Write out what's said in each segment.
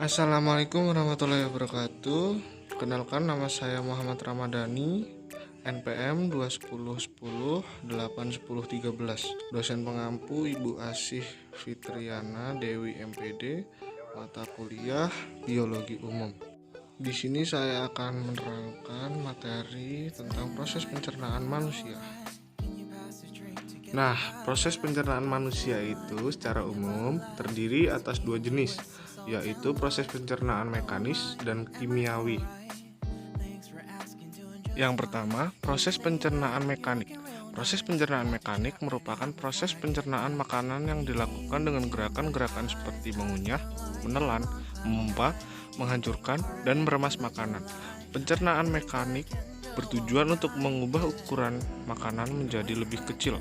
Assalamualaikum warahmatullahi wabarakatuh. Kenalkan, nama saya Muhammad Ramadhani, NPM 21010810813. Dosen pengampu Ibu Asih Fitriana Dewi MPD, mata kuliah Biologi Umum. Di sini saya akan menerangkan materi tentang proses pencernaan manusia. Nah, proses pencernaan manusia itu secara umum terdiri atas dua jenis, yaitu proses pencernaan mekanis dan kimiawi. Yang pertama, proses pencernaan mekanik. Proses pencernaan mekanik merupakan proses pencernaan makanan yang dilakukan dengan gerakan-gerakan seperti mengunyah, menelan, memompa, menghancurkan, dan meremas makanan. Pencernaan mekanik bertujuan untuk mengubah ukuran makanan menjadi lebih kecil.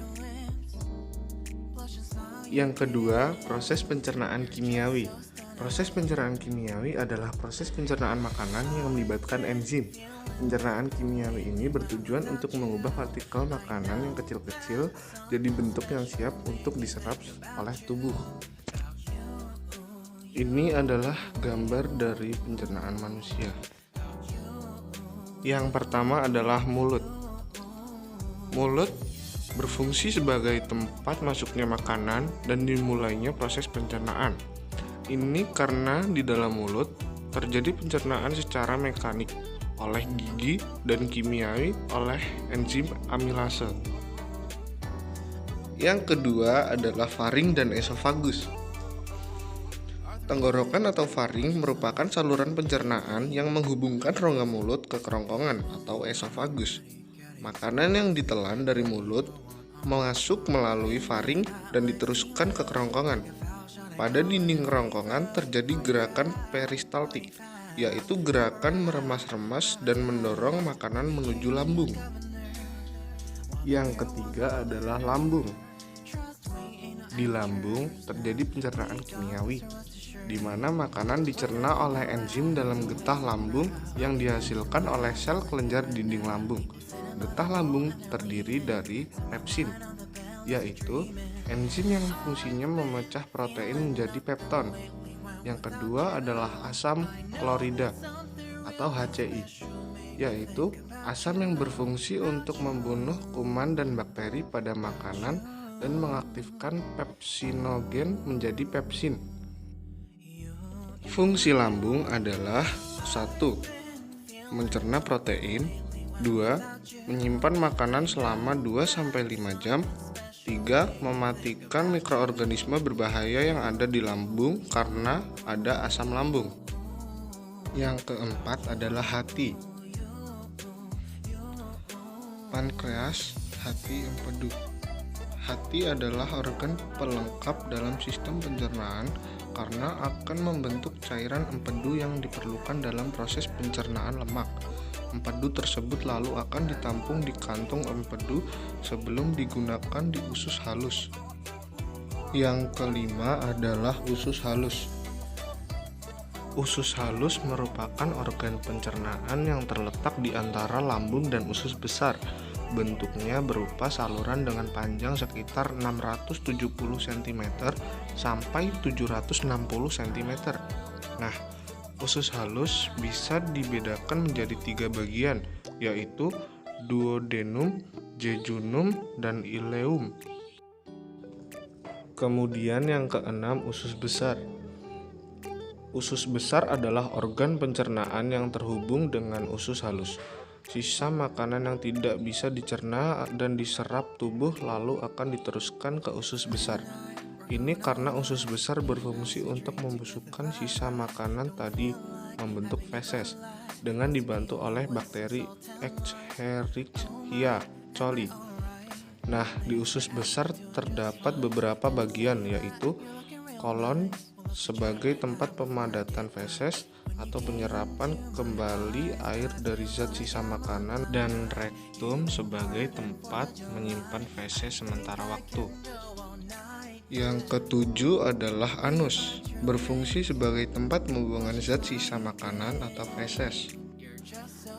Yang kedua, proses pencernaan kimiawi. Proses pencernaan kimiawi adalah proses pencernaan makanan yang melibatkan enzim. Pencernaan kimiawi ini bertujuan untuk mengubah partikel makanan yang kecil-kecil jadi bentuk yang siap untuk diserap oleh tubuh. Ini adalah gambar dari pencernaan manusia. Yang pertama adalah mulut. Mulut berfungsi sebagai tempat masuknya makanan dan dimulainya proses pencernaan. Ini karena di dalam mulut terjadi pencernaan secara mekanik oleh gigi dan kimiawi oleh enzim amilase. Yang kedua adalah faring dan esofagus. Tenggorokan atau faring merupakan saluran pencernaan yang menghubungkan rongga mulut ke kerongkongan atau esofagus. Makanan yang ditelan dari mulut masuk melalui faring dan diteruskan ke kerongkongan. Pada dinding kerongkongan terjadi gerakan peristaltik, yaitu gerakan meremas-remas dan mendorong makanan menuju lambung. Yang ketiga adalah lambung. Di lambung terjadi pencernaan kimiawi, di mana makanan dicerna oleh enzim dalam getah lambung yang dihasilkan oleh sel kelenjar dinding lambung. Getah lambung terdiri dari pepsin, yaitu enzim yang fungsinya memecah protein menjadi pepton. Yang kedua adalah asam klorida atau HCI, yaitu asam yang berfungsi untuk membunuh kuman dan bakteri pada makanan dan mengaktifkan pepsinogen menjadi pepsin. Fungsi lambung adalah 1. Mencerna protein, 2. Menyimpan makanan selama 2-5 jam, 3. Mematikan mikroorganisme berbahaya yang ada di lambung karena ada asam lambung. Yang keempat adalah hati. Pankreas, hati empedu. Hati adalah organ pelengkap dalam sistem pencernaan karena akan membentuk cairan empedu yang diperlukan dalam proses pencernaan lemak. Empedu tersebut lalu akan ditampung di kantung empedu sebelum digunakan di usus halus. Yang kelima adalah usus halus. Usus halus merupakan organ pencernaan yang terletak di antara lambung dan usus besar. Bentuknya berupa saluran dengan panjang sekitar 670 cm sampai 760 cm. Nah, usus halus bisa dibedakan menjadi 3 bagian, yaitu duodenum, jejunum, dan ileum. Kemudian yang keenam, usus besar. Usus besar adalah organ pencernaan yang terhubung dengan usus halus. Sisa makanan yang tidak bisa dicerna dan diserap tubuh lalu akan diteruskan ke usus besar. Ini karena usus besar berfungsi untuk membusukkan sisa makanan tadi membentuk feses dengan dibantu oleh bakteri Escherichia coli. Nah, di usus besar terdapat beberapa bagian, yaitu kolon sebagai tempat pemadatan feses atau penyerapan kembali air dari zat sisa makanan, dan rektum sebagai tempat menyimpan feses sementara waktu. Yang ketujuh adalah anus, berfungsi sebagai tempat pembuangan zat sisa makanan atau feses.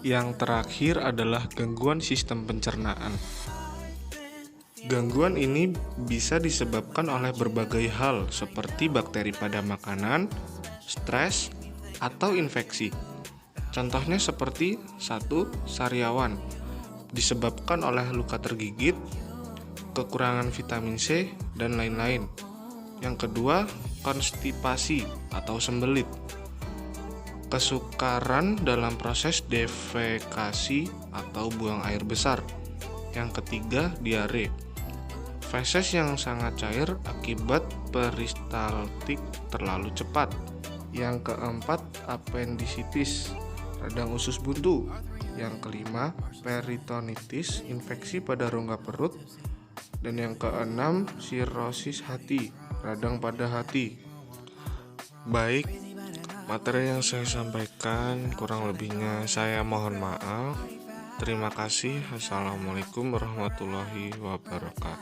Yang terakhir adalah gangguan sistem pencernaan. Gangguan ini bisa disebabkan oleh berbagai hal seperti bakteri pada makanan, stres, atau infeksi. Contohnya seperti 1. Sariawan disebabkan oleh luka tergigit, kekurangan vitamin C, dan lain-lain. Yang kedua, konstipasi atau sembelit, kesukaran dalam proses defekasi atau buang air besar. Yang ketiga, diare, feses yang sangat cair akibat peristaltik terlalu cepat. Yang keempat, apendisitis, radang usus buntu. Yang kelima, peritonitis, infeksi pada rongga perut. Dan yang keenam, sirosis hati, radang pada hati. Baik, materi yang saya sampaikan kurang lebihnya saya mohon maaf. Terima kasih. Assalamualaikum warahmatullahi wabarakatuh.